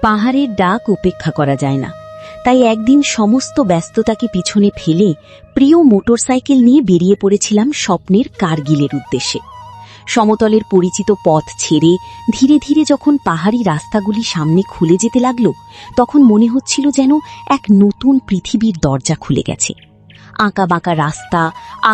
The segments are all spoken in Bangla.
পাহাড়ের ডাক উপেক্ষা করা যায় না, তাই একদিন সমস্ত ব্যস্ততাকে পিছনে ফেলে প্রিয় মোটরসাইকেল নিয়ে বেরিয়ে পড়েছিলাম স্বপ্নের কার্গিলের উদ্দেশ্যে। সমতলের পরিচিত পথ ছেড়ে ধীরে ধীরে যখন পাহাড়ি রাস্তাগুলি সামনে খুলে যেতে লাগল, তখন মনে হচ্ছিল যেন এক নতুন পৃথিবীর দরজা খুলে গেছে। আঁকা বাঁকা রাস্তা,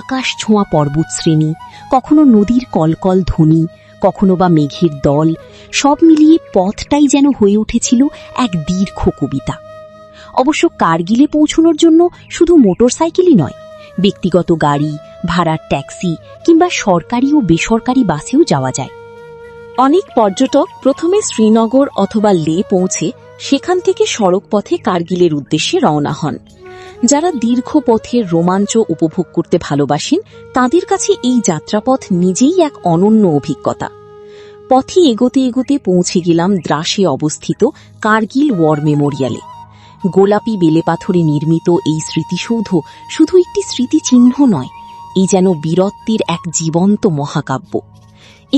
আকাশ ছোঁয়া পর্বতশ্রেণী, কখনো নদীর কলকল ধ্বনি, কখনো বা মেঘের দল, সব মিলিয়ে পথটাই যেন হয়ে উঠেছিল এক দীর্ঘ কবিতা। অবশ্য কার্গিলে পৌঁছানোর জন্য শুধু মোটরসাইকেলই নয়, ব্যক্তিগত গাড়ি, ভাড়ার ট্যাক্সি কিংবা সরকারি ও বেসরকারি বাসেও যাওয়া যায়। অনেক পর্যটক প্রথমে শ্রীনগর অথবা লে পৌঁছে সেখান থেকে সড়ক পথে কার্গিলের উদ্দেশ্যে রওনা হন। যারা দীর্ঘ পথের রোমাঞ্চ উপভোগ করতে ভালোবাসেন, তাদের কাছে এই যাত্রাপথ নিজেই এক অনন্য অভিজ্ঞতা। পথে এগোতে এগোতে পৌঁছে গেলাম দ্রাসে অবস্থিত কার্গিল ওয়ার মেমোরিয়ালে। গোলাপি বেলেপাথরে নির্মিত এই স্মৃতিসৌধ শুধু একটি স্মৃতিচিহ্ন নয়, এই যেন বীরত্বের এক জীবন্ত মহাকাব্য।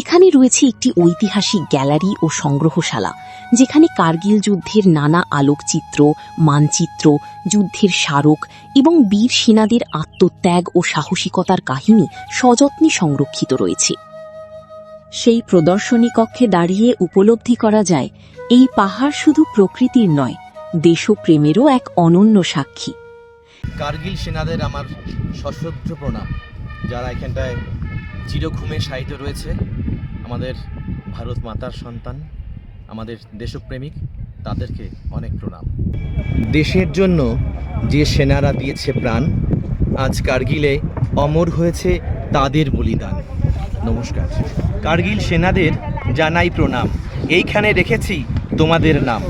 এখানে রয়েছে একটি ঐতিহাসিক গ্যালারি ও সংগ্রহশালা, যেখানে কার্গিল যুদ্ধের নানা আলোকচিত্র, মানচিত্র, যুদ্ধের স্মারক এবং বীর সেনাদের আত্মত্যাগ ও সাহসিকতার কাহিনী সযত্নে সংরক্ষিত রয়েছে। সেই প্রদর্শনী কক্ষে দাঁড়িয়ে উপলব্ধি করা যায়, এই পাহাড় শুধু প্রকৃতির নয়, দেশপ্রেমেরও এক অনন্য সাক্ষী। কার্গিল সেনাদের আমার সশ্রদ্ধ প্রণাম, যারা এখানটায় চিরঘুমে শায়িত রয়েছে। আমাদের ভারত মাতার সন্তান, আমাদের দেশপ্রেমিক, তাদেরকে অনেক প্রণাম। দেশের জন্য যে সেনারা দিয়েছে প্রাণ, আজ কার্গিলে অমর হয়েছে তাদের বলিদান। নমস্কার। কার্গিল সেনাদের জানাই প্রণাম, এইখানে রেখেছি তোমাদের নাম।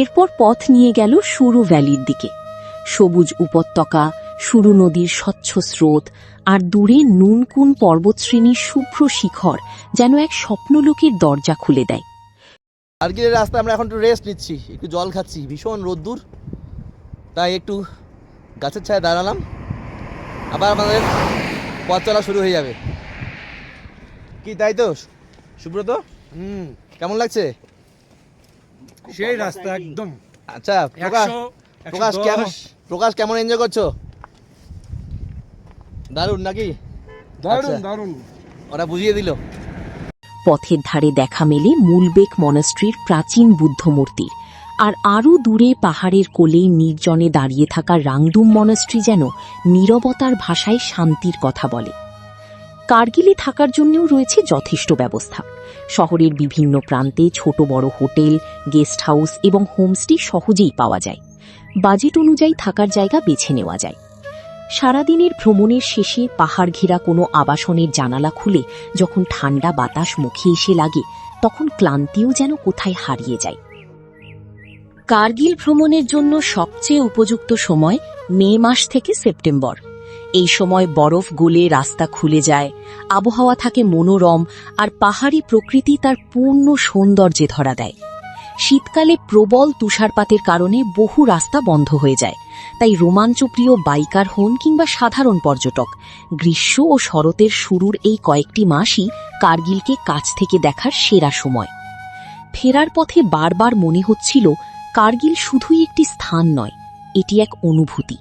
এরপর পথ নিয়ে গেল সুরু ভ্যালির দিকে। সবুজ উপত্যকা, সুরু নদীর স্বচ্ছ স্রোত আর দূরে নুনকুন পর্বতশ্রেণীর শুভ্র শিখর যেন এক স্বপ্নলোকের দরজা খুলে দেয়। কার্গিলের রাস্তা আমরা এখন একটু রেস্ট নিচ্ছি, একটু জল খাচ্ছি, ভীষণ রোদ্দুর, তাই একটু গাছের ছায়ায় দাঁড়ালাম। আবার আমাদের পথ চলা শুরু হয়ে যাবে। কি তাই তো সুব্রত? কেমন লাগছে? সেই রাস্তা একদম। আচ্ছা প্রকাশ কেমন এনজয় করছো? দারুণ নাকি? দারুণ দারুণ, ওরা বুঝিয়ে দিল। পথের ধারে দেখা মেলে মূলবেক মনাস্ট্রির প্রাচীন বুদ্ধ মূর্তির, আর আরও দূরে পাহাড়ের কোলে নির্জনে দাঁড়িয়ে থাকা রাংদুম মনাস্ট্রি যেন নীরবতার ভাষায় শান্তির কথা বলে। কার্গিলে থাকার জন্যও রয়েছে যথেষ্ট ব্যবস্থা। শহরের বিভিন্ন প্রান্তে ছোট বড় হোটেল, গেস্ট হাউস এবং হোমস্টে সহজেই পাওয়া যায়। বাজেট অনুযায়ী থাকার জায়গা বেছে নেওয়া যায়। সারাদিনের ভ্রমণের শেষে পাহাড় ঘেরা কোনো আবাসনের জানালা খুলে যখন ঠান্ডা বাতাস মুখে এসে লাগে, তখন ক্লান্তিও যেন কোথায় হারিয়ে যায়। কার্গিল ভ্রমণের জন্য সবচেয়ে উপযুক্ত সময় মে মাস থেকে সেপ্টেম্বর। এই সময় বরফ গলে রাস্তা খুলে যায়, আবহাওয়া থাকে মনোরম, আর পাহাড়ি প্রকৃতি তার পূর্ণ সৌন্দর্যে ধরা দেয়। শীতকালে প্রবল তুষারপাতের কারণে বহু রাস্তা বন্ধ হয়ে যায়, তাই রোমাঞ্চপ্রিয় বাইকার হন কিংবা সাধারণ পর্যটক, গ্রীষ্ম ও শরতের শুরুর এই কয়েকটি মাসই কার্গিলকে কাছ থেকে দেখার সেরা সময়। ফেরার পথে বারবার মনে হচ্ছিল, কার্গিল শুধুই একটি স্থান নয়, এটি এক অনুভূতি।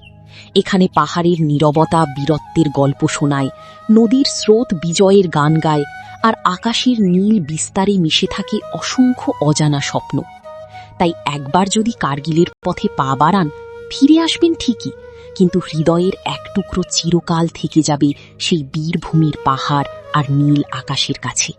এখানে পাহাড়ের নীরবতা বীরত্বের গল্প শোনায়, নদীর স্রোত বিজয়ের গান গায়, আর আকাশের নীল বিস্তারে মিশে থাকে অসংখ্য অজানা স্বপ্ন। তাই একবার যদি কার্গিলের পথে পা বাড়ান, ফিরে আসবেন ঠিকই, কিন্তু হৃদয়ের এক টুকরো চিরকাল থেকে যাবে সেই বীরভূমির পাহাড় আর নীল আকাশের কাছে।